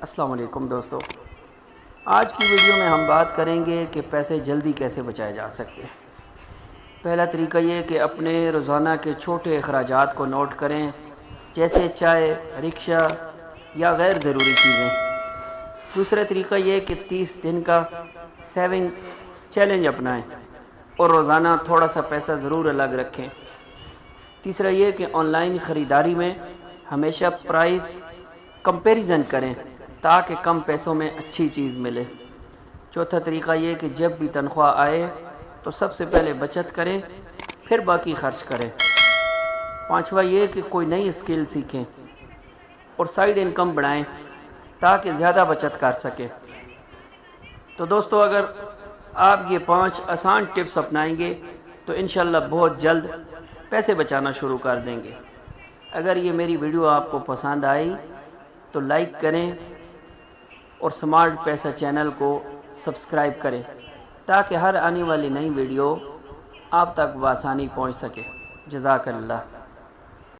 السلام علیکم دوستو، آج کی ویڈیو میں ہم بات کریں گے کہ پیسے جلدی کیسے بچائے جا سکتے ہیں۔ پہلا طریقہ یہ کہ اپنے روزانہ کے چھوٹے اخراجات کو نوٹ کریں، جیسے چائے، رکشہ یا غیر ضروری چیزیں۔ دوسرا طریقہ یہ کہ 30 دن کا سیونگ چیلنج اپنائیں اور روزانہ تھوڑا سا پیسہ ضرور الگ رکھیں۔ تیسرا یہ کہ آن لائن خریداری میں ہمیشہ پرائس کمپیریزن کریں تاکہ کم پیسوں میں اچھی چیز ملے۔ چوتھا طریقہ یہ کہ جب بھی تنخواہ آئے تو سب سے پہلے بچت کریں، پھر باقی خرچ کریں۔ پانچواں یہ کہ کوئی نئی اسکل سیکھیں اور سائیڈ انکم بڑھائیں تاکہ زیادہ بچت کر سکیں۔ تو دوستو، اگر آپ یہ 5 آسان ٹپس اپنائیں گے تو انشاءاللہ بہت جلد پیسے بچانا شروع کر دیں گے۔ اگر یہ میری ویڈیو آپ کو پسند آئی تو لائک کریں اور سمارٹ پیسہ چینل کو سبسکرائب کریں تاکہ ہر آنے والی نئی ویڈیو آپ تک بآسانی پہنچ سکے۔ جزاک اللہ۔